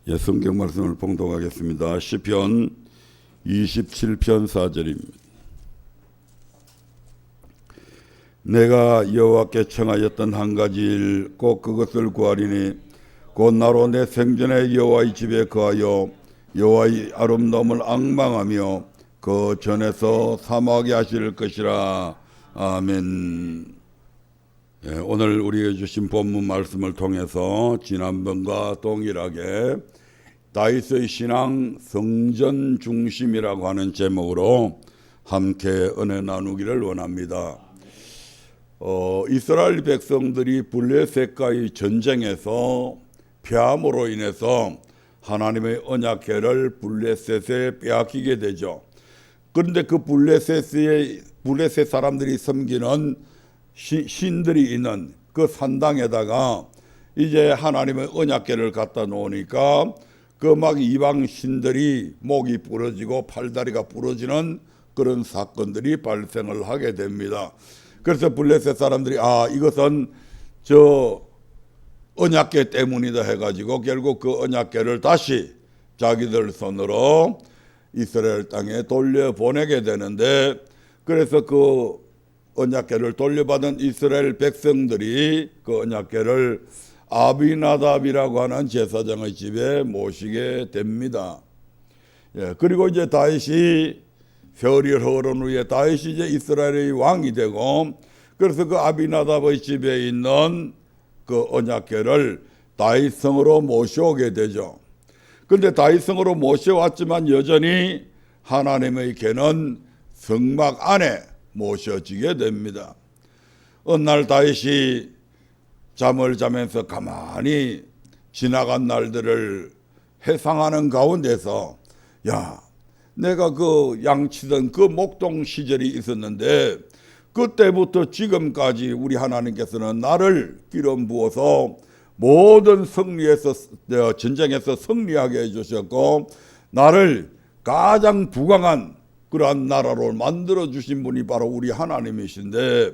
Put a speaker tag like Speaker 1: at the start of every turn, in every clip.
Speaker 1: 예, 성경 말씀을 봉독하겠습니다. 시편 27편 4절입니다. 내가 여호와께 청하였던 한 가지 일 꼭 그것을 구하리니 곧 나로 내 생전에 여호와의 집에 거하여 여호와의 아름다움을 앙망하며 그 전에서 사모하게 하실 것이라. 아멘. 예, 오늘 우리에게 주신 본문 말씀을 통해서 지난번과 동일하게 다윗의 신앙 성전 중심이라고 하는 제목으로 함께 은혜 나누기를 원합니다. 이스라엘 백성들이 블레셋과의 전쟁에서 패함으로 인해서 하나님의 언약궤를 블레셋에 빼앗기게 되죠. 그런데 그 블레셋 사람들이 섬기는 신들이 있는 그 산당에다가 이제 하나님의 언약궤를 갖다 놓으니까 그 막 이방 신들이 목이 부러지고 팔다리가 부러지는 그런 사건들이 발생을 하게 됩니다. 그래서 블레셋 사람들이 이것은 저 언약궤 때문이다 해가지고 결국 그 언약궤를 다시 자기들 손으로 이스라엘 땅에 돌려보내게 되는데, 그래서 그 언약궤를 돌려받은 이스라엘 백성들이 그 언약궤를 아비나답이라고 하는 제사장의 집에 모시게 됩니다. 예, 그리고 이제 다윗이 세월이 흐른 후에 다윗이 이제 이스라엘의 왕이 되고, 그래서 그 아비나답의 집에 있는 그 언약궤를 다윗성으로 모셔오게 되죠. 그런데 다윗성으로 모셔왔지만 여전히 하나님의 궤는 성막 안에 모셔지게 됩니다. 어느 날 다윗이 잠을 자면서 가만히 지나간 날들을 회상하는 가운데서 내가 그 양치던 그 목동 시절이 있었는데 그때부터 지금까지 우리 하나님께서는 나를 기름 부어서 모든 전쟁에서 승리하게 해주셨고 나를 가장 부강한 그러한 나라로 만들어 주신 분이 바로 우리 하나님이신데,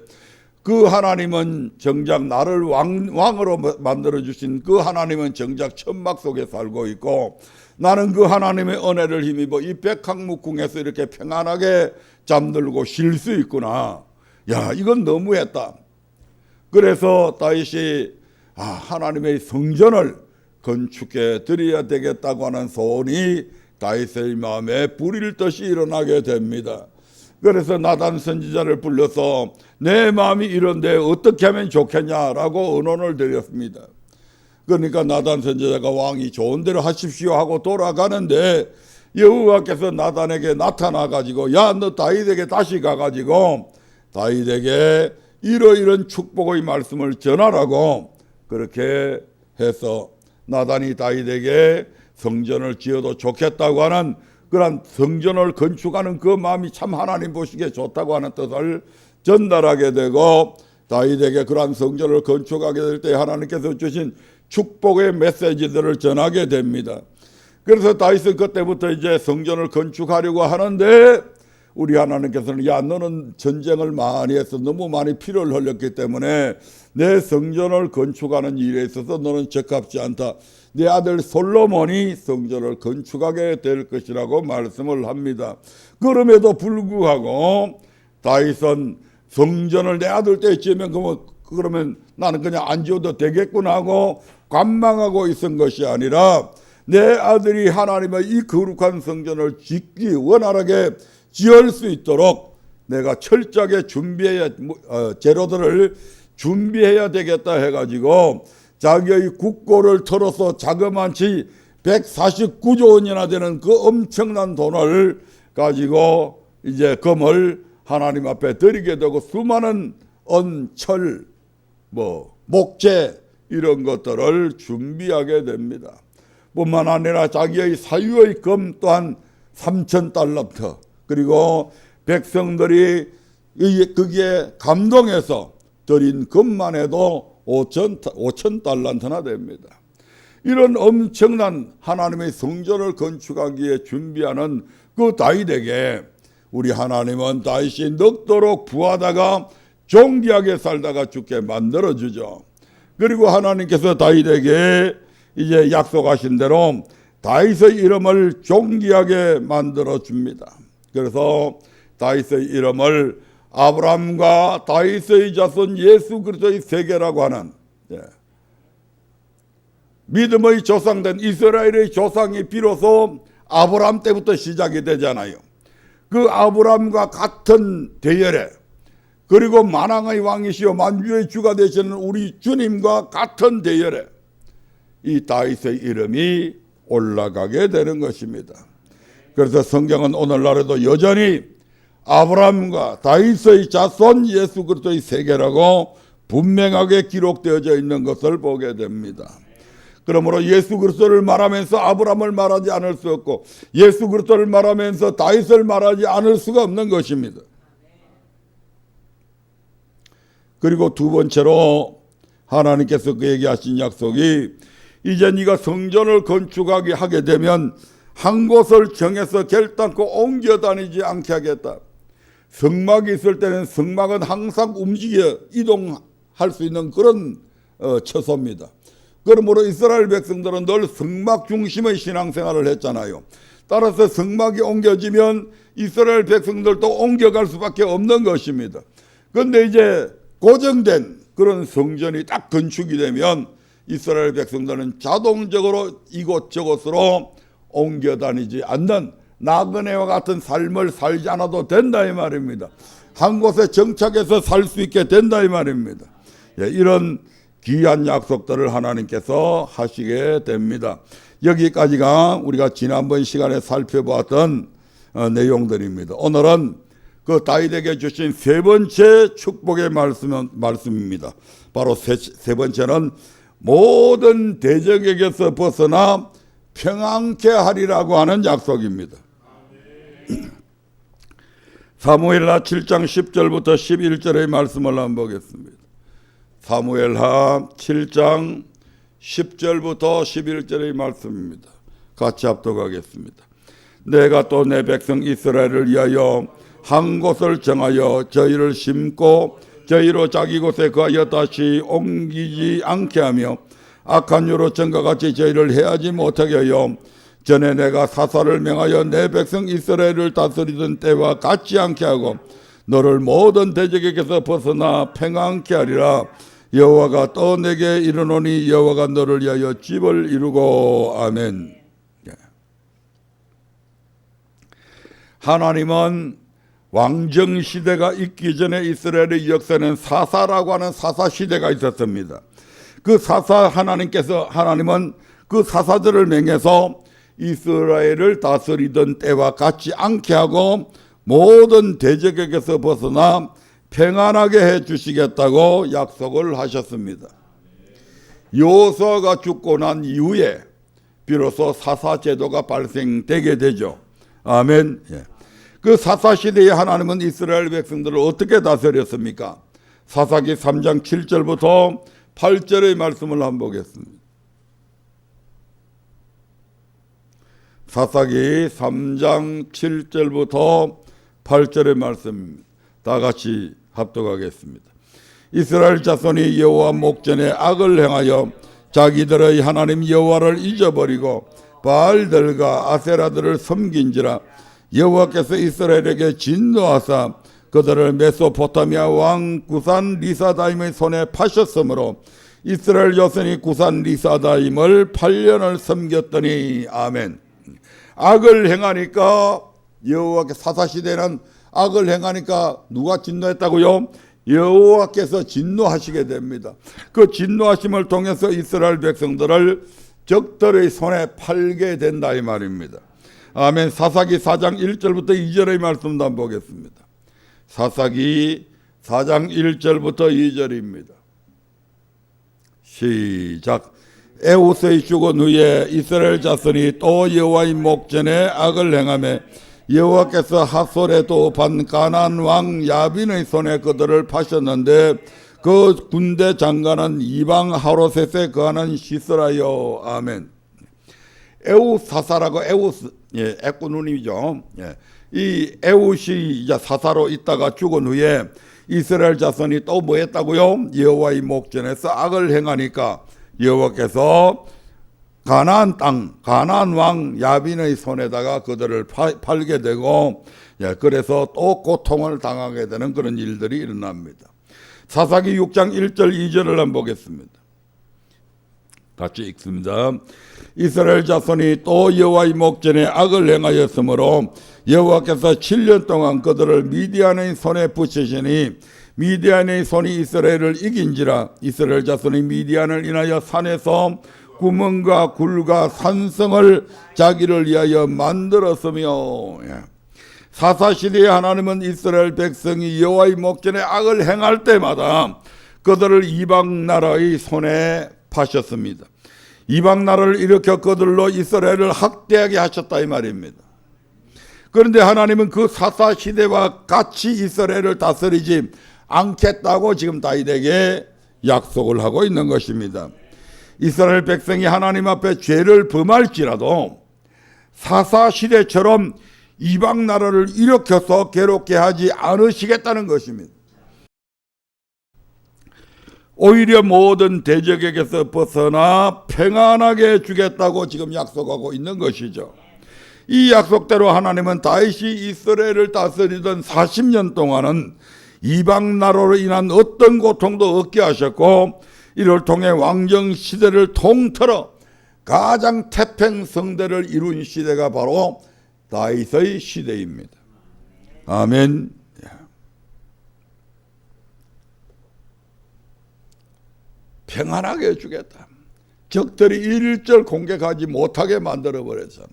Speaker 1: 그 하나님은 정작 나를 왕으로 만들어 주신 그 하나님은 정작 천막 속에 살고 있고, 나는 그 하나님의 은혜를 힘입어 이 백항묵궁에서 이렇게 평안하게 잠들고 쉴 수 있구나. 이건 너무했다. 그래서 다윗이 하나님의 성전을 건축해 드려야 되겠다고 하는 소원이 다윗의 마음에 불일 듯이 일어나게 됩니다. 그래서 나단 선지자를 불러서 내 마음이 이런데 어떻게 하면 좋겠냐라고 의논을 드렸습니다. 그러니까 나단 선지자가 왕이 좋은 대로 하십시오 하고 돌아가는데 여호와께서 나단에게 나타나가지고 너 다윗에게 다시 가가지고 다윗에게 이러이런 축복의 말씀을 전하라고 그렇게 해서 나단이 다윗에게 성전을 지어도 좋겠다고 하는 그런 성전을 건축하는 그 마음이 참 하나님 보시기에 좋다고 하는 뜻을 전달하게 되고, 다윗에게 그러한 성전을 건축하게 될 때 하나님께서 주신 축복의 메시지들을 전하게 됩니다. 그래서 다윗은 그때부터 이제 성전을 건축하려고 하는데 우리 하나님께서는 너는 전쟁을 많이 해서 너무 많이 피를 흘렸기 때문에 내 성전을 건축하는 일에 있어서 너는 적합지 않다. 내 아들 솔로몬이 성전을 건축하게 될 것이라고 말씀을 합니다. 그럼에도 불구하고 다윗은 성전을 내 아들 때 지으면 그러면 나는 그냥 안 지어도 되겠구나 하고 관망하고 있은 것이 아니라 내 아들이 하나님의 이 거룩한 성전을 짓기 원활하게 지을 수 있도록 내가 철저하게 재료들을 준비해야 되겠다 해가지고 자기의 국고를 털어서 자그만치 149조 원이나 되는 그 엄청난 돈을 가지고 이제 금을 하나님 앞에 드리게 되고 수많은 철, 목재 이런 것들을 준비하게 됩니다. 뿐만 아니라 자기의 사유의 금 또한 3,000달란트, 그리고 백성들이 거기에 감동해서 드린 금만 해도 5,000달란트나 됩니다. 이런 엄청난 하나님의 성전을 건축하기에 준비하는 그 다윗에게 우리 하나님은 다윗이 늙도록 부하다가 존귀하게 살다가 죽게 만들어주죠. 그리고 하나님께서 다윗에게 이제 약속하신 대로 다윗의 이름을 존귀하게 만들어 줍니다. 그래서 다윗의 이름을 아브라함과 다윗의 자손 예수 그리스도의 세계라고 하는, 믿음의 조상된 이스라엘의 조상이 비로소 아브라함 때부터 시작이 되잖아요. 그 아브라함과 같은 대열에, 그리고 만왕의 왕이시여 만주의 주가 되시는 우리 주님과 같은 대열에 이 다윗의 이름이 올라가게 되는 것입니다. 그래서 성경은 오늘날에도 여전히 아브라함과 다윗의 자손 예수 그리스도의 세계라고 분명하게 기록되어져 있는 것을 보게 됩니다. 그러므로 예수 그리스도를 말하면서 아브라함을 말하지 않을 수 없고, 예수 그리스도를 말하면서 다윗을 말하지 않을 수가 없는 것입니다. 그리고 두 번째로 하나님께서 그에게 하신 약속이, 이제 네가 성전을 건축하게 하게 되면 한 곳을 정해서 결단코 옮겨 다니지 않게 하겠다. 성막이 있을 때는 성막은 항상 움직여 이동할 수 있는 그런 처소입니다. 그러므로 이스라엘 백성들은 늘 성막 중심의 신앙생활을 했잖아요. 따라서 성막이 옮겨지면 이스라엘 백성들도 옮겨갈 수밖에 없는 것입니다. 그런데 이제 고정된 그런 성전이 딱 건축이 되면 이스라엘 백성들은 자동적으로 이곳저곳으로 옮겨 다니지 않는 나그네와 같은 삶을 살지 않아도 된다 이 말입니다. 한 곳에 정착해서 살 수 있게 된다 이 말입니다. 이런 귀한 약속들을 하나님께서 하시게 됩니다. 여기까지가 우리가 지난번 시간에 살펴보았던 내용들입니다. 오늘은 그 다윗에게 주신 세 번째 축복의 말씀입니다. 바로 세 번째는 모든 대적에게서 벗어나 평안케 하리라고 하는 약속입니다. 사무엘하 7장 10절부터 11절의 말씀을 한번 보겠습니다. 사무엘하 7장 10절부터 11절의 말씀입니다. 같이 합독하겠습니다. 내가 또 내 백성 이스라엘을 위하여 한 곳을 정하여 저희를 심고 저희로 자기 곳에 거하여 다시 옮기지 않게 하며 악한 유로 전과 같이 저희를 해하지 못하게 하여 전에 내가 사사를 명하여 내 백성 이스라엘을 다스리던 때와 같지 않게 하고 너를 모든 대적에게서 벗어나 평안케 하리라. 여호와가 또 내게 이르노니 여호와가 너를 위하여 집을 이루고. 아멘. 하나님은 왕정시대가 있기 전에 이스라엘의 역사는 사사라고 하는 사사시대가 있었습니다. 그 하나님은 그 사사들을 명해서 이스라엘을 다스리던 때와 같지 않게 하고 모든 대적에게서 벗어나 평안하게 해주시겠다고 약속을 하셨습니다. 여호수아가 죽고 난 이후에 비로소 사사제도가 발생되게 되죠. 아멘. 그 사사시대에 하나님은 이스라엘 백성들을 어떻게 다스렸습니까? 사사기 3장 7절부터 8절의 말씀을 한번 보겠습니다. 사사기 3장 7절부터 8절의 말씀입니다. 다 같이 합독하겠습니다. 이스라엘 자손이 여호와 목전에 악을 행하여 자기들의 하나님 여호와를 잊어버리고 바알들과 아세라들을 섬긴지라. 여호와께서 이스라엘에게 진노하사 그들을 메소포타미아 왕 구산 리사다임의 손에 파셨으므로 이스라엘 자손이 구산 리사다임을 8년을 섬겼더니. 아멘. 악을 행하니까 여호와께, 사사시대는 악을 행하니까 누가 진노했다고요? 여호와께서 진노하시게 됩니다. 그 진노하심을 통해서 이스라엘 백성들을 적들의 손에 팔게 된다 이 말입니다. 아멘. 사사기 4장 1절부터 2절의 말씀도 한번 보겠습니다. 사사기 4장 1절부터 2절입니다. 시작. 에웃의 죽은 후에 이스라엘 자손이 또 여호와의 목전에 악을 행하며 여호와께서 하솔에 도읍한 가나안 왕 야빈의 손에 그들을 파셨는데 그 군대 장관은 이방 하로셋에 거하는 시스라요. 아멘. 에웃 사사라고, 에웃 애꾸누님이죠. 이 에웃이 이제 사사로 있다가 죽은 후에 이스라엘 자손이 또 뭐 했다고요? 여호와의 목전에서 악을 행하니까 여호와께서 가나안 땅, 가나안 왕 야빈의 손에다가 그들을 팔게 되고, 그래서 또 고통을 당하게 되는 그런 일들이 일어납니다. 사사기 6장 1절 2절을 한번 보겠습니다. 같이 읽습니다. 이스라엘 자손이 또 여호와의 목전에 악을 행하였으므로 여호와께서 7년 동안 그들을 미디안의 손에 붙이시니 미디안의 손이 이스라엘을 이긴지라. 이스라엘 자손이 미디안을 인하여 산에서 구멍과 굴과 산성을 자기를 위하여 만들었으며, 사사시대에 하나님은 이스라엘 백성이 여호와의 목전에 악을 행할 때마다 그들을 이방 나라의 손에 파셨습니다. 이방 나라를 일으켜 그들로 이스라엘을 학대하게 하셨다 이 말입니다. 그런데 하나님은 그 사사시대와 같이 이스라엘을 다스리지 않겠다고 지금 다윗에게 약속을 하고 있는 것입니다. 이스라엘 백성이 하나님 앞에 죄를 범할지라도 사사시대처럼 이방 나라를 일으켜서 괴롭게 하지 않으시겠다는 것입니다. 오히려 모든 대적에게서 벗어나 평안하게 해주겠다고 지금 약속하고 있는 것이죠. 이 약속대로 하나님은 다윗이 이스라엘을 다스리던 40년 동안은 이방 나라로 인한 어떤 고통도 없게 하셨고, 이를 통해 왕정 시대를 통틀어 가장 태평성대를 이룬 시대가 바로 다윗의 시대입니다. 아멘. 평안하게 해주겠다. 적들이 일절 공격하지 못하게 만들어버렸잖아요.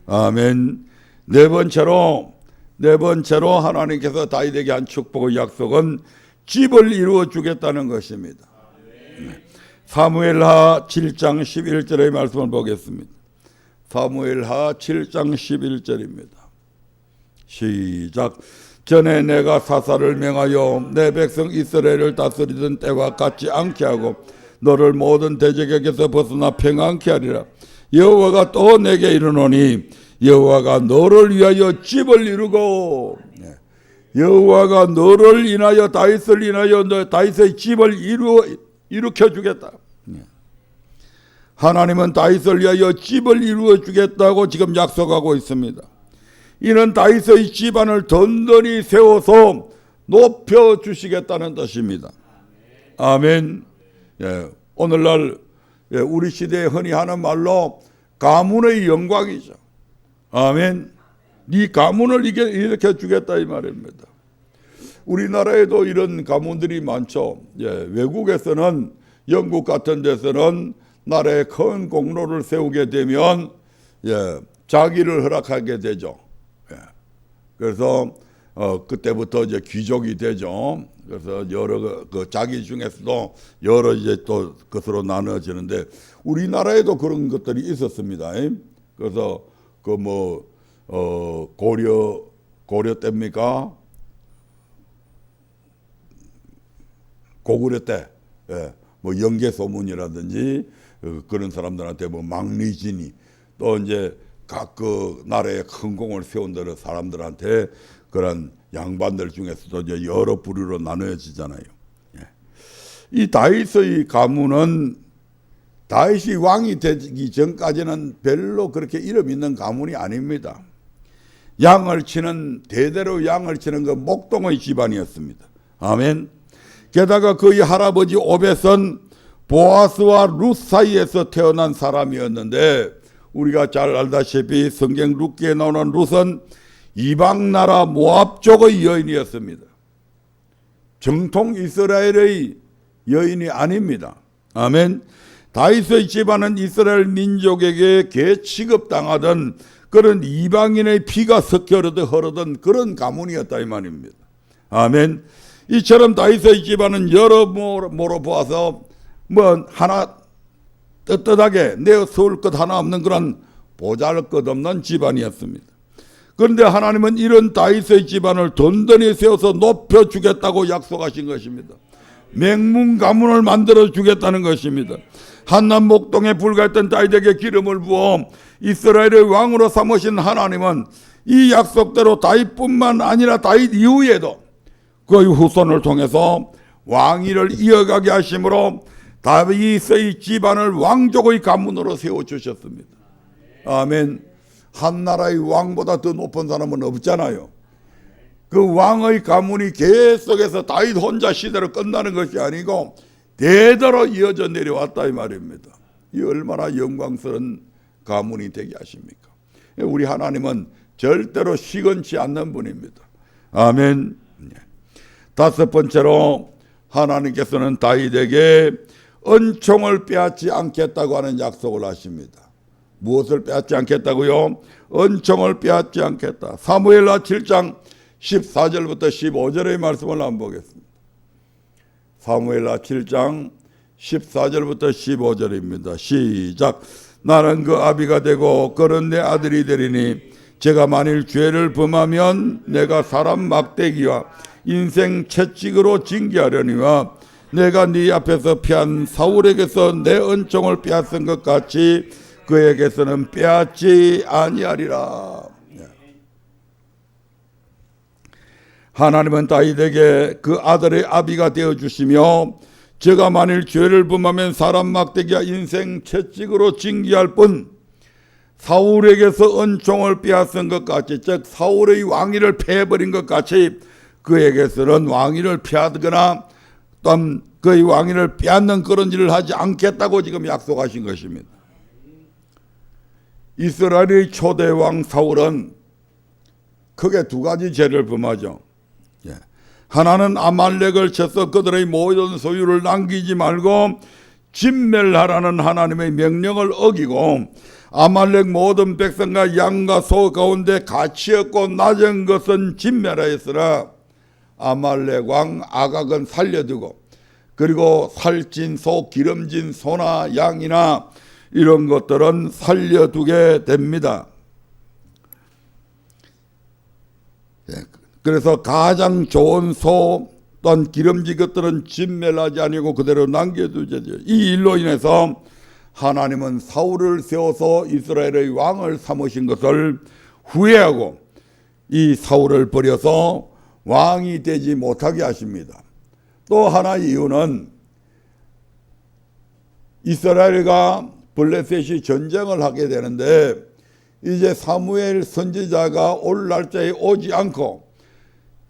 Speaker 1: 아멘. 네 번째로 하나님께서 다윗에게 한 축복의 약속은 집을 이루어 주겠다는 것입니다. 사무엘하 7장 11절의 말씀을 보겠습니다. 사무엘하 7장 11절입니다. 시작. 전에 내가 사사를 명하여 내 백성 이스라엘을 다스리던 때와 같지 않게 하고 너를 모든 대적에게서 벗어나 평안케 하리라. 여호와가 또 내게 이르노니 여호와가 너를 위하여 집을 이루고, 여호와가 너를 인하여 다윗을 인하여 너 다윗의 집을 일으켜 주겠다. 하나님은 다윗을 위하여 집을 이루어 주겠다고 지금 약속하고 있습니다. 이는 다윗의 집안을 든든히 세워서 높여 주시겠다는 뜻입니다. 아멘. 오늘날 우리 시대에 흔히 하는 말로 가문의 영광이죠. 아멘. 네 가문을 일으켜 주겠다 이 말입니다. 우리나라에도 이런 가문들이 많죠. 외국에서는, 영국 같은 데서는 나라에 큰 공로를 세우게 되면 자기를 허락하게 되죠. 그래서 그때부터 이제 귀족이 되죠. 그래서 여러 그 자기 중에서도 여러 이제 또 것으로 나눠지는데 우리나라에도 그런 것들이 있었습니다. 그래서 그 뭐 고려 때입니까? 고구려 때, 뭐 영계 소문이라든지 그런 사람들한테 뭐 망리진이 또 이제 각 그 나라에 큰 공을 세운 사람들한테 그런 양반들 중에서도 이제 여러 부류로 나누어지잖아요. 이 다윗의 가문은 다윗이 왕이 되기 전까지는 별로 그렇게 이름 있는 가문이 아닙니다. 양을 치는, 대대로 양을 치는 그 목동의 집안이었습니다. 아멘. 게다가 그의 할아버지 오벳은 보아스와 룻 사이에서 태어난 사람이었는데, 우리가 잘 알다시피 성경 룻기에 나오는 룻은 이방 나라 모압 쪽의 여인이었습니다. 정통 이스라엘의 여인이 아닙니다. 아멘. 다윗의 집안은 이스라엘 민족에게 개 취급당하던 그런 이방인의 피가 섞여 흐르던 그런 가문이었다 이 말입니다. 아멘. 이처럼 다윗의 집안은 여러모로 보아서 뭐 하나 떳떳하게 내세울 것 하나 없는 그런 보잘것없는 집안이었습니다. 그런데 하나님은 이런 다윗의 집안을 든든히 세워서 높여주겠다고 약속하신 것입니다. 맹문 가문을 만들어 주겠다는 것입니다. 한남 목동에 불과했던 다윗에게 기름을 부어 이스라엘의 왕으로 삼으신 하나님은 이 약속대로 다윗뿐만 아니라 다윗 이후에도 그의 후손을 통해서 왕위를 이어가게 하심으로 다윗의 집안을 왕족의 가문으로 세워주셨습니다. 아멘. 한 나라의 왕보다 더 높은 사람은 없잖아요. 그 왕의 가문이 계속해서 다윗 혼자 시대로 끝나는 것이 아니고 대대로 이어져 내려왔다 이 말입니다. 이 얼마나 영광스러운 가문이 되게 하십니까? 우리 하나님은 절대로 시건치 않는 분입니다. 아멘. 다섯 번째로 하나님께서는 다윗에게 은총을 빼앗지 않겠다고 하는 약속을 하십니다. 무엇을 빼앗지 않겠다고요? 은총을 빼앗지 않겠다. 사무엘하 7장 14절부터 15절의 말씀을 한번 보겠습니다. 사무엘하 7장 14절부터 15절입니다. 시작. 나는 그 아비가 되고 그는 내 아들이 되리니 제가 만일 죄를 범하면 내가 사람 막대기와 인생 채찍으로 징계하려니와 내가 네 앞에서 피한 사울에게서 내 은총을 빼앗은 것 같이 그에게서는 빼앗지 아니하리라. 하나님은 다윗에게 그 아들의 아비가 되어주시며 제가 만일 죄를 범하면 사람 막대기와 인생 채찍으로 징계할 뿐 사울에게서 은총을 빼앗은 것 같이, 즉 사울의 왕위를 패해버린 것 같이 그에게서는 왕위를 패하거나 또 그의 왕위를 빼앗는 그런 일을 하지 않겠다고 지금 약속하신 것입니다. 이스라엘의 초대 왕 사울은 크게 두 가지 죄를 범하죠. 하나는 아말렉을 쳐서 그들의 모든 소유를 남기지 말고 진멸하라는 하나님의 명령을 어기고 아말렉 모든 백성과 양과 소 가운데 가치 없고 낮은 것은 진멸하였으나 아말렉 왕 아각은 살려두고 그리고 살찐 소, 기름진 소나 양이나 이런 것들은 살려두게 됩니다. 그래서 가장 좋은 소 또는 기름진 것들은 진멸하지 아니고 그대로 남겨두죠. 이 일로 인해서 하나님은 사울을 세워서 이스라엘의 왕을 삼으신 것을 후회하고 이 사울을 버려서 왕이 되지 못하게 하십니다. 또 하나의 이유는 이스라엘과 블레셋이 전쟁을 하게 되는데 이제 사무엘 선지자가 올 날짜에 오지 않고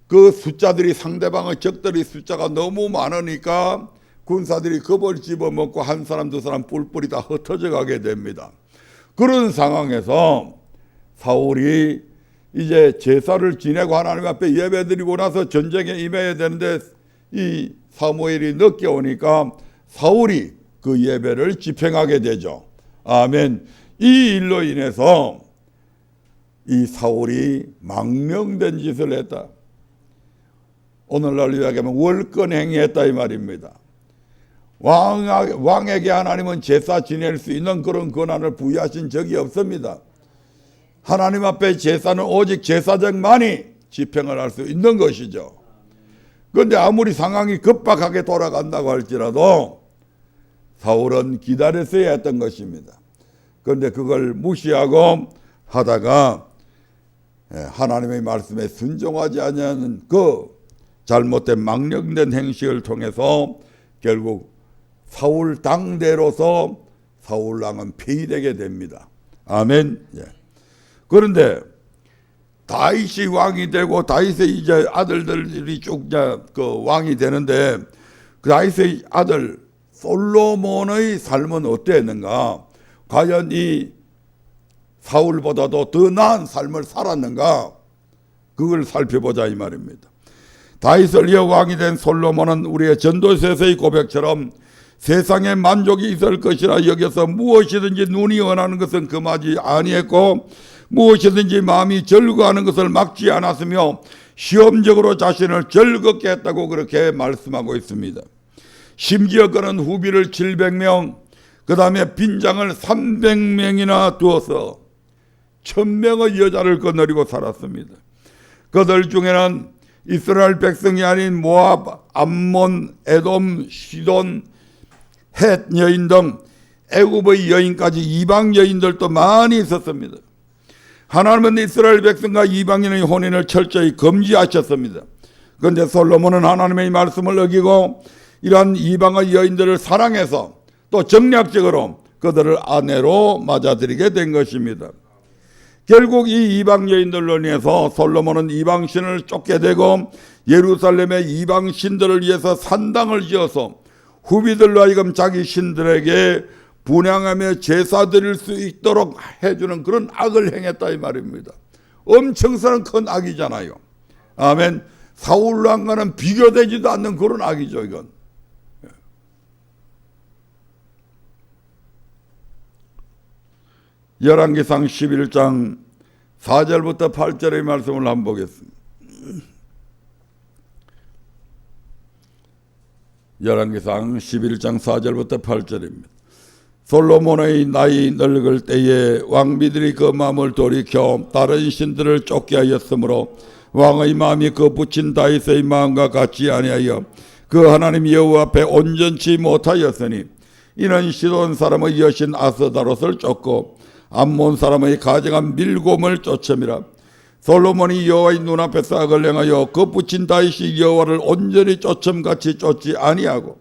Speaker 1: 그 숫자들이 상대방의 적들의 숫자가 너무 많으니까 군사들이 겁을 집어먹고 한 사람 두 사람 뿔뿔이 다 흩어져 가게 됩니다. 그런 상황에서 사울이 이제 제사를 지내고 하나님 앞에 예배드리고 나서 전쟁에 임해야 되는데 이 사무엘이 늦게 오니까 사울이 그 예배를 집행하게 되죠. 아멘. 이 일로 인해서 이 사울이 망명된 짓을 했다. 오늘날 이야기하면 월권행위했다 이 말입니다. 왕에게 하나님은 제사 지낼 수 있는 그런 권한을 부여하신 적이 없습니다. 하나님 앞에 제사는 오직 제사장만이 집행을 할 수 있는 것이죠. 그런데 아무리 상황이 급박하게 돌아간다고 할지라도 사울은 기다렸어야 했던 것입니다. 그런데 그걸 무시하고 하다가 하나님의 말씀에 순종하지 않는 그 잘못된 망령된 행식을 통해서 결국 사울 당대로서 사울 왕은 폐위되게 됩니다. 아멘. 그런데 다윗이 왕이 되고 다윗의 이제 아들들이 쭉 그 왕이 되는데 그 다윗의 아들 솔로몬의 삶은 어땠는가? 과연 이 사울보다도 더 나은 삶을 살았는가? 그걸 살펴보자 이 말입니다. 다윗을 이어 왕이 된 솔로몬은 우리의 전도서에서의 고백처럼 세상에 만족이 있을 것이라 여겨서 무엇이든지 눈이 원하는 것은 금하지 아니했고 무엇이든지 마음이 즐거워하는 것을 막지 않았으며 시험적으로 자신을 즐겁게 했다고 그렇게 말씀하고 있습니다. 심지어 그는 후비를 700명 그 다음에 빈장을 300명이나 두어서 1000명의 여자를 거느리고 살았습니다. 그들 중에는 이스라엘 백성이 아닌 모압, 암몬, 에돔, 시돈, 헷 여인 등 애굽의 여인까지 이방 여인들도 많이 있었습니다. 하나님은 이스라엘 백성과 이방인의 혼인을 철저히 금지하셨습니다. 그런데 솔로몬은 하나님의 말씀을 어기고 이러한 이방의 여인들을 사랑해서 또 정략적으로 그들을 아내로 맞아들이게 된 것입니다. 결국 이 이방 여인들로 인해서 솔로몬은 이방 신을 쫓게 되고 예루살렘의 이방 신들을 위해서 산당을 지어서 후비들로 하여금 자기 신들에게 분향하며 제사 드릴 수 있도록 해주는 그런 악을 행했다 이 말입니다. 엄청스러운 큰 악이잖아요. 아멘. 사울왕과는 비교되지도 않는 그런 악이죠, 이건. 열왕기상 11장 4절부터 8절의 말씀을 한번 보겠습니다. 열왕기상 11장 4절부터 8절입니다. 솔로몬의 나이 늙을 때에 왕비들이 그 마음을 돌이켜 다른 신들을 쫓게 하였으므로 왕의 마음이 그 붙인 다윗의 마음과 같지 아니하여 그 하나님 여호와 앞에 온전치 못하였으니 이는 시돈 사람의 여신 아스다롯을 쫓고 암몬 사람의 가증한 밀곰을 쫓음이라. 솔로몬이 여호와의 눈앞에서 악을 행하여 그 붙인 다윗이 여호와를 온전히 쫓음같이 쫓지 아니하고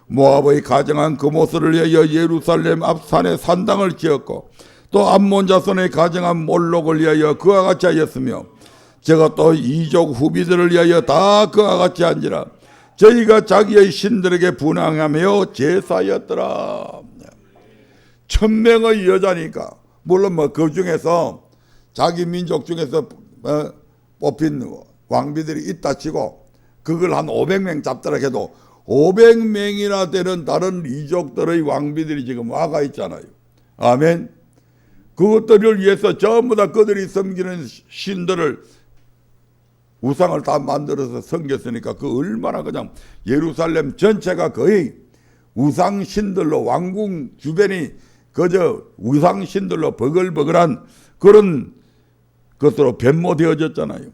Speaker 1: 모압의 가증한 그모스를 위하여 예루살렘 앞 산에 산당을 지었고 또 암몬 자손의 가증한 몰록을 위하여 그와 같이 하였으며 제가 또 이족 후비들을 위하여 다 그와 같이 한지라. 저희가 자기의 신들에게 분향하며 제사였더라. 1000명의 여자니까 물론 뭐 그 중에서 자기 민족 중에서 뽑힌 왕비들이 있다 치고 그걸 한 500명 잡더라 해도 500명이나 되는 다른 이족들의 왕비들이 지금 와가 있잖아요. 아멘. 그것들을 위해서 전부 다 그들이 섬기는 신들을 우상을 다 만들어서 섬겼으니까 그 얼마나 그냥 예루살렘 전체가 거의 우상신들로 왕궁 주변이 그저 우상신들로 버글버글한 그런 것으로 변모되어졌잖아요.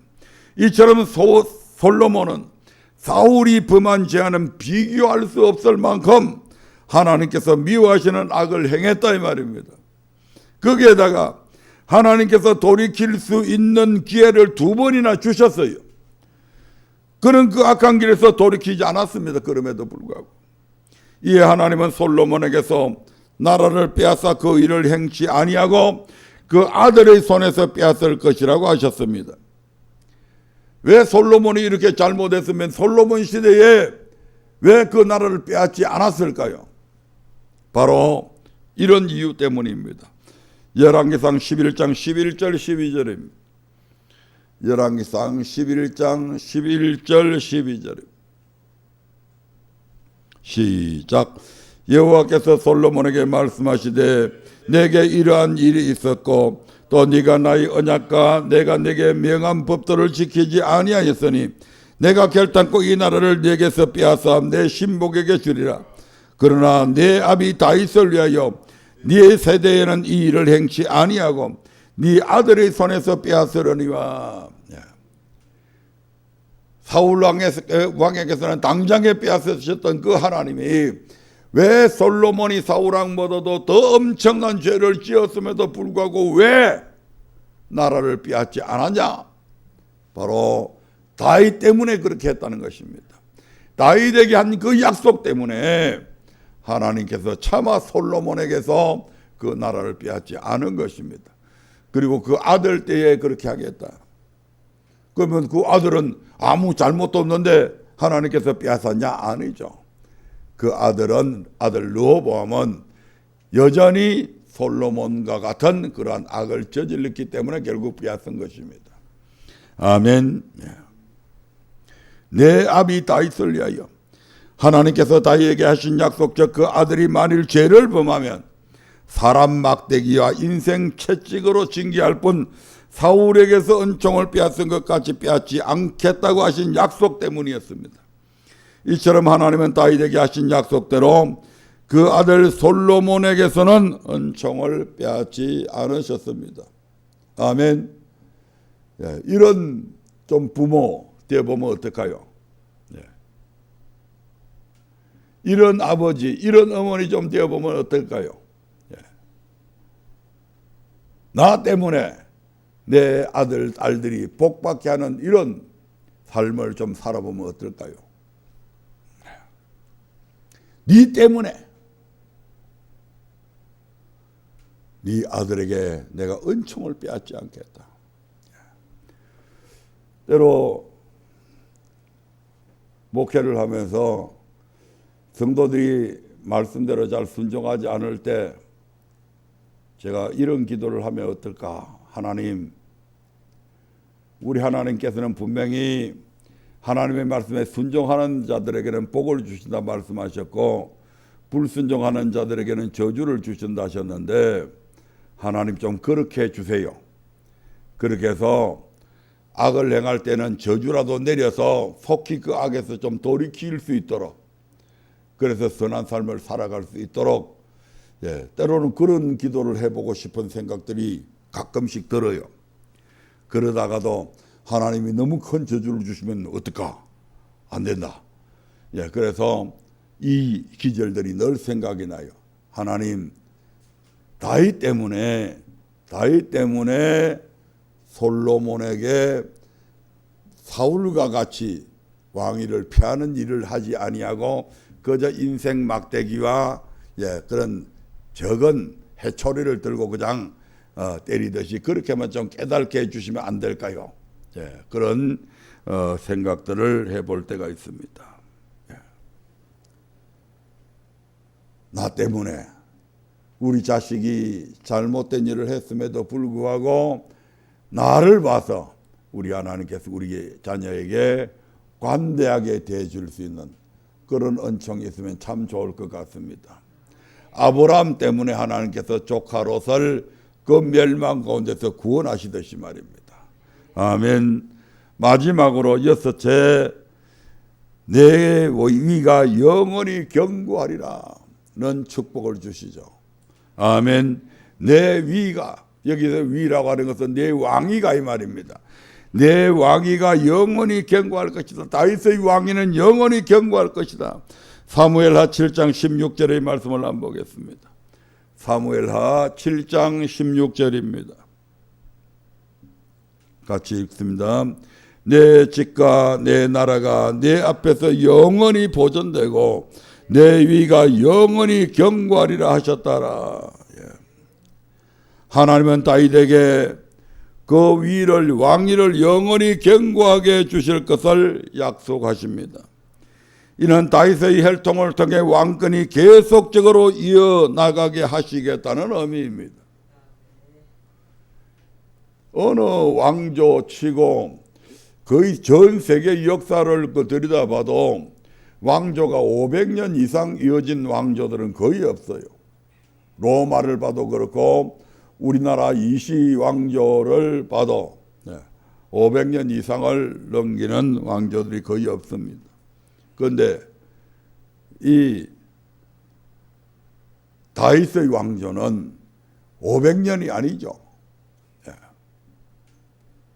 Speaker 1: 이처럼 솔로몬은 사울이 범한 죄와는 비교할 수 없을 만큼 하나님께서 미워하시는 악을 행했다 이 말입니다. 거기에다가 하나님께서 돌이킬 수 있는 기회를 2번이나 주셨어요. 그는 그 악한 길에서 돌이키지 않았습니다. 그럼에도 불구하고 이에 하나님은 솔로몬에게서 나라를 빼앗아 그 일을 행치 아니하고 그 아들의 손에서 빼앗을 것이라고 하셨습니다. 왜 솔로몬이 이렇게 잘못했으면 솔로몬 시대에 왜 그 나라를 빼앗지 않았을까요? 바로 이런 이유 때문입니다. 열왕기상 11장 11절 12절입니다. 열왕기상 11장 11절 12절입니다. 시작. 여호와께서 솔로몬에게 말씀하시되 내게 이러한 일이 있었고 또 네가 나의 언약과 내가 내게 명한 법도를 지키지 아니하였으니 내가 결단코 이 나라를 네게서 빼앗아 내 신복에게 주리라. 그러나 내 아비 다윗을 위하여 네 세대에는 이 일을 행치 아니하고 네 아들의 손에서 빼앗으려니와. 사울 왕에게서는 당장에 빼앗으셨던 그 하나님이 왜 솔로몬이 사울 왕보다도 더 엄청난 죄를 지었음에도 불구하고 왜 나라를 빼앗지 않았냐? 바로 다윗 때문에 그렇게 했다는 것입니다. 다윗에게 한 그 약속 때문에 하나님께서 차마 솔로몬에게서 그 나라를 빼앗지 않은 것입니다. 그리고 그 아들 때에 그렇게 하겠다. 그러면 그 아들은 아무 잘못도 없는데 하나님께서 빼앗았냐? 아니죠. 그 아들 르호보암은 여전히 솔로몬과 같은 그러한 악을 저질렀기 때문에 결국 빼앗은 것입니다. 아멘. 내 아비 다윗을 위하여 하나님께서 다윗에게 하신 약속적 그 아들이 만일 죄를 범하면 사람 막대기와 인생 채찍으로 징계할 뿐 사울에게서 은총을 빼앗은 것 같이 빼앗지 않겠다고 하신 약속 때문이었습니다. 이처럼 하나님은 다윗에게 하신 약속대로 그 아들 솔로몬에게서는 은총을 빼앗지 않으셨습니다. 아멘. 이런 좀 부모 되어보면 어떡해요? 이런 아버지, 이런 어머니 좀 되어보면 어떨까요? 나 때문에 내 딸들이 복받게 하는 이런 삶을 좀 살아보면 어떨까요? 네 때문에 네 아들에게 내가 은총을 빼앗지 않겠다. 때로 목회를 하면서 성도들이 말씀대로 잘 순종하지 않을 때 제가 이런 기도를 하면 어떨까? 하나님, 우리 하나님께서는 분명히 하나님의 말씀에 순종하는 자들에게는 복을 주신다 말씀하셨고 불순종하는 자들에게는 저주를 주신다 하셨는데 하나님 좀 그렇게 해주세요. 그렇게 해서 악을 행할 때는 저주라도 내려서 속히 그 악에서 좀 돌이킬 수 있도록, 그래서 선한 삶을 살아갈 수 있도록 때로는 그런 기도를 해보고 싶은 생각들이 가끔씩 들어요. 그러다가도 하나님이 너무 큰 저주를 주시면 어떨까? 안 된다. 그래서 이 기절들이 늘 생각이 나요. 하나님, 다윗 때문에 솔로몬에게 사울과 같이 왕위를 피하는 일을 하지 아니하고 그저 인생 막대기와 그런 적은 해초리를 들고 그냥 때리듯이 그렇게만 좀 깨닫게 해주시면 안 될까요? 그런 생각들을 해볼 때가 있습니다. 나 때문에 우리 자식이 잘못된 일을 했음에도 불구하고 나를 봐서 우리 하나님께서 우리 자녀에게 관대하게 대해줄 수 있는 그런 은총이 있으면 참 좋을 것 같습니다. 아브라함 때문에 하나님께서 조카 롯을 그 멸망 가운데서 구원하시듯이 말입니다. 아멘. 마지막으로 여섯째, 내 위가 영원히 견고하리라는 축복을 주시죠. 아멘. 내 위가, 여기서 위라고 하는 것은 내 왕위가 이 말입니다. 내 왕위가 영원히 견고할 것이다. 다윗의 왕위는 영원히 견고할 것이다. 사무엘하 7장 16절의 말씀을 한번 보겠습니다. 사무엘하 7장 16절입니다. 같이 읽습니다. 내 집과 내 나라가 내 앞에서 영원히 보존되고 내 위가 영원히 견고하리라 하셨다라. 하나님은 다윗에게 그 위를, 왕위를 영원히 견고하게 주실 것을 약속하십니다. 이는 다윗의 혈통을 통해 왕권이 계속적으로 이어나가게 하시겠다는 의미입니다. 어느 왕조치고 거의 전 세계 역사를 들여다봐도 왕조가 500년 이상 이어진 왕조들은 거의 없어요. 로마를 봐도 그렇고 우리나라 이시 왕조를 봐도 500년 이상을 넘기는 왕조들이 거의 없습니다. 그런데 이 다윗의 왕조는 500년이 아니죠.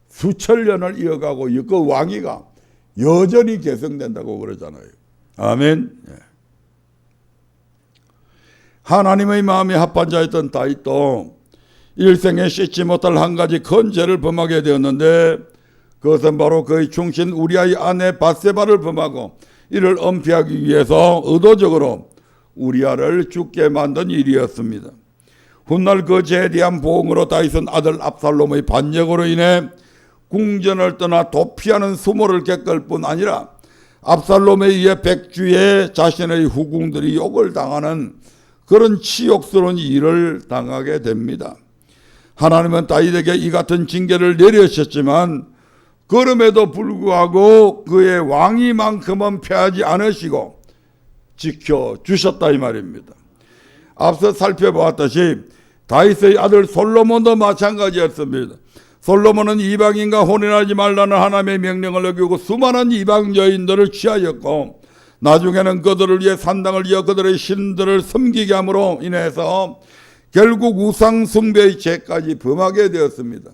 Speaker 1: 수천 년을 이어가고 그 왕위가 여전히 계승된다고 그러잖아요. 아멘. 하나님의 마음에 합한 자였던 다윗도 일생에 씻지 못할 한 가지 큰 죄를 범하게 되었는데 그것은 바로 그의 충신 우리아의 아내 밧세바를 범하고 이를 은폐하기 위해서 의도적으로 우리아를 죽게 만든 일이었습니다. 훗날 그 죄에 대한 보응으로 다윗은 아들 압살롬의 반역으로 인해 궁전을 떠나 도피하는 수모를 겪을 뿐 아니라 압살롬에 의해 백주에 자신의 후궁들이 욕을 당하는 그런 치욕스러운 일을 당하게 됩니다. 하나님은 다윗에게 이 같은 징계를 내리셨지만 그럼에도 불구하고 그의 왕위만큼은 패하지 않으시고 지켜주셨다 이 말입니다. 앞서 살펴보았듯이 다윗의 아들 솔로몬도 마찬가지였습니다. 솔로몬은 이방인과 혼인하지 말라는 하나님의 명령을 어기고 수많은 이방 여인들을 취하였고 나중에는 그들을 위해 산당을 이어 그들의 신들을 섬기게 함으로 인해서 결국 우상 숭배의 죄까지 범하게 되었습니다.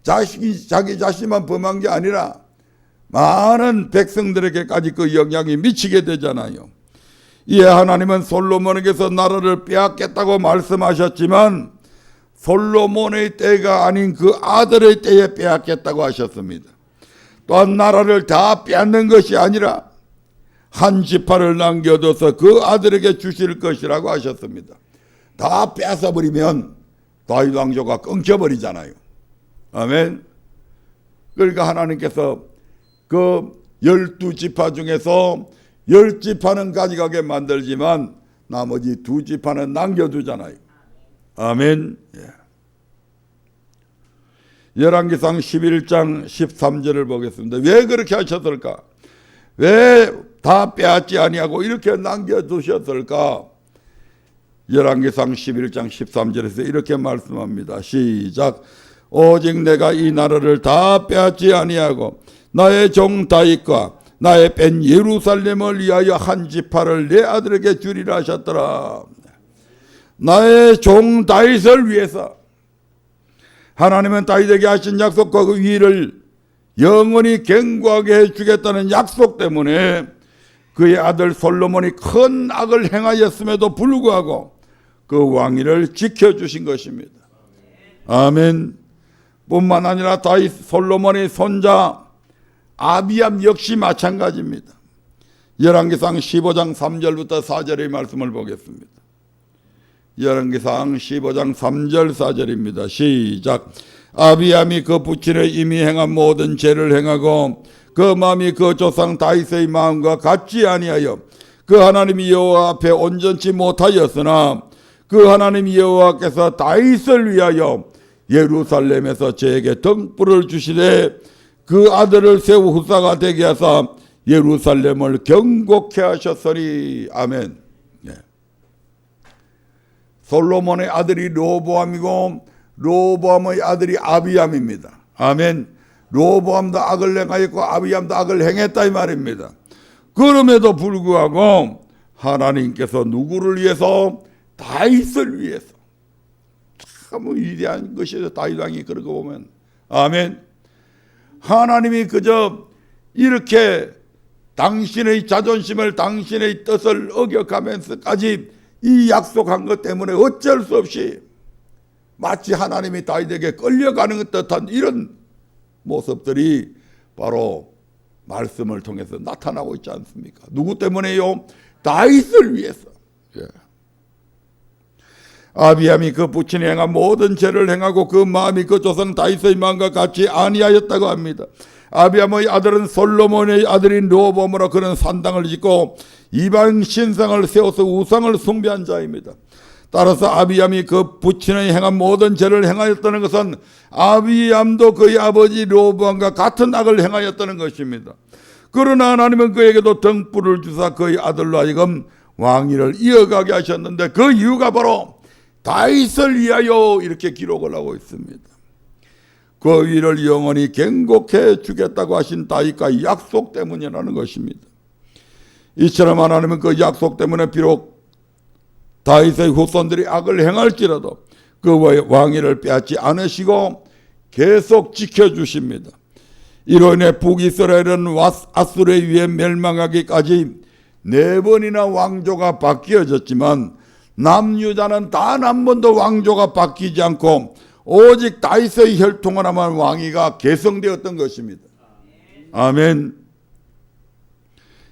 Speaker 1: 자기 자신만 범한 게 아니라 많은 백성들에게까지 그 영향이 미치게 되잖아요. 이에 하나님은 솔로몬에게서 나라를 빼앗겠다고 말씀하셨지만 솔로몬의 때가 아닌 그 아들의 때에 빼앗겠다고 하셨습니다. 또한 나라를 다 빼앗는 것이 아니라 한 지파를 남겨둬서 그 아들에게 주실 것이라고 하셨습니다. 다 뺏어버리면 다윗 왕조가 끊겨버리잖아요. 아멘. 그러니까 하나님께서 그 12지파 중에서 10지파는 가져가게 만들지만 나머지 2지파는 남겨두잖아요. 아멘. 열왕기상 11장 13절을 보겠습니다. 왜 그렇게 하셨을까? 왜 다 빼앗지 아니하고 이렇게 남겨두셨을까? 열왕기상 11장 13절에서 이렇게 말씀합니다. 시작. 오직 내가 이 나라를 다 빼앗지 아니하고 나의 종 다윗과 나의 뺀 예루살렘을 위하여 한 지파를 내 아들에게 주리라 하셨더라. 나의 종 다윗을 위해서 하나님은 다윗에게 하신 약속과 그 위를 영원히 견고하게 해주겠다는 약속 때문에 그의 아들 솔로몬이 큰 악을 행하였음에도 불구하고 그 왕위를 지켜주신 것입니다. 아멘. 뿐만 아니라 다윗 솔로몬의 손자 아비암 역시 마찬가지입니다. 열왕기상 15장 3절부터 4절의 말씀을 보겠습니다. 열왕기상 15장 3절 4절입니다. 시작. 아비암이 그 부친의 이미 행한 모든 죄를 행하고 그 마음이 그 조상 다윗의 마음과 같지 아니하여 그 하나님 여호와 앞에 온전치 못하였으나 그 하나님 여호와께서 다윗을 위하여 예루살렘에서 저에게 등불을 주시되 그 아들을 세우 후사가 되게 하사 예루살렘을 견고케 하셨으니. 아멘. 솔로몬의 아들이 르호보암이고 르호보암의 아들이 아비암입니다. 아멘. 르호보암도 악을 행하였고 아비암도 악을 행했다 이 말입니다. 그럼에도 불구하고 하나님께서 누구를 위해서? 다윗을 위해서. 참 위대한 것이죠. 다윗 왕이 그런 거 보면. 아멘. 하나님이 그저 이렇게 당신의 자존심을 당신의 뜻을 어겨가면서까지 이 약속한 것 때문에 어쩔 수 없이 마치 하나님이 다윗에게 끌려가는 듯한 이런 모습들이 바로 말씀을 통해서 나타나고 있지 않습니까? 누구 때문에요? 다윗을 위해서. 아비암이 그 부친이 행한 모든 죄를 행하고 그 마음이 그 조상 다윗의 마음과 같이 아니하였다고 합니다. 아비암의 아들은 솔로몬의 아들인 르호보암으로 그는 산당을 짓고 이방 신상을 세워서 우상을 숭배한 자입니다. 따라서 아비암이 그 부친의 행한 모든 죄를 행하였다는 것은 아비암도 그의 아버지 르호보암과 같은 악을 행하였다는 것입니다. 그러나 하나님은 그에게도 등불을 주사 그의 아들로 하여금 왕위를 이어가게 하셨는데 그 이유가 바로 다윗을 위하여 이렇게 기록을 하고 있습니다. 그 위를 영원히 견고케 주겠다고 하신 다윗과 약속 때문이라는 것입니다. 이처럼 하나님은 그 약속 때문에 비록 다윗의 후손들이 악을 행할지라도 그 왕위를 빼앗지 않으시고 계속 지켜주십니다. 이로 인해 북이스라엘은 아수르에 의해 멸망하기까지 4번이나 왕조가 바뀌어졌지만 남유다는 단 한 번도 왕조가 바뀌지 않고 오직 다윗의 혈통을 하면 왕위가 계승되었던 것입니다. 아멘.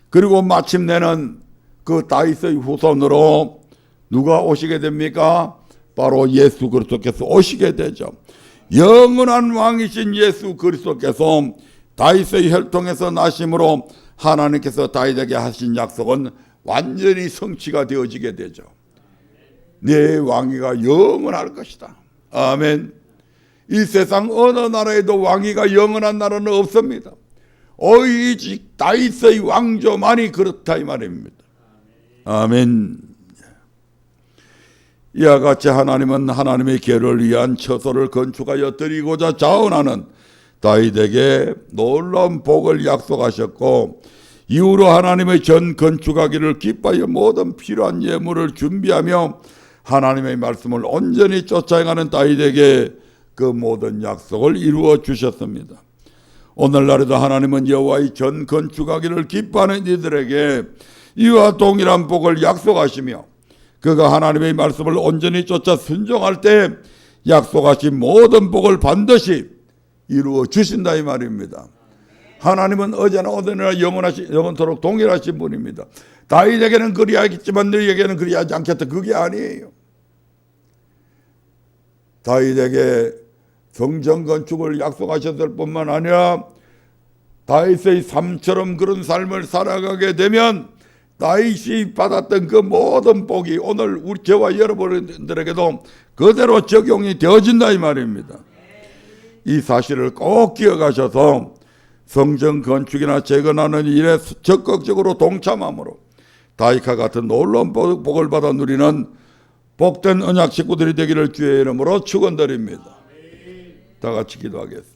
Speaker 1: 그리고 마침내는 그 다윗의 후손으로 누가 오시게 됩니까? 바로 예수 그리스도께서 오시게 되죠. 영원한 왕이신 예수 그리스도께서 다윗의 혈통에서 나심으로 하나님께서 다윗에게 하신 약속은 완전히 성취가 되어지게 되죠. 내 왕위가 영원할 것이다. 아멘. 이 세상 어느 나라에도 왕위가 영원한 나라는 없습니다. 오직 다윗의 왕조만이 그렇다 이 말입니다. 아멘. 이와 같이 하나님은 하나님의 계를 위한 처소를 건축하여 드리고자 자원하는 다윗에게 놀라운 복을 약속하셨고 이후로 하나님의 전 건축하기를 기뻐하여 모든 필요한 예물을 준비하며 하나님의 말씀을 온전히 쫓아 행하는 다윗에게 그 모든 약속을 이루어 주셨습니다. 오늘날에도 하나님은 여호와의 전 건축하기를 기뻐하는 이들에게 이와 동일한 복을 약속하시며 그가 하나님의 말씀을 온전히 쫓아 순종할 때 약속하신 모든 복을 반드시 이루어 주신다 이 말입니다. 하나님은 어제나 오늘이나 영원토록 동일하신 분입니다. 다윗에게는 그리하겠지만 너희에게는 그리하지 않겠다. 그게 아니에요. 다윗에게 성전 건축을 약속하셨을 뿐만 아니라 다윗의 삶처럼 그런 삶을 살아가게 되면 다윗이 받았던 그 모든 복이 오늘 우리 저와 여러분들에게도 그대로 적용이 되어진다 이 말입니다. 이 사실을 꼭 기억하셔서 성전 건축이나 재건하는 일에 적극적으로 동참함으로 다윗과 같은 놀라운 복을 받아 누리는 복된 언약 식구들이 되기를 주의 이름으로 축원드립니다. 다 같이 기도하겠습니다.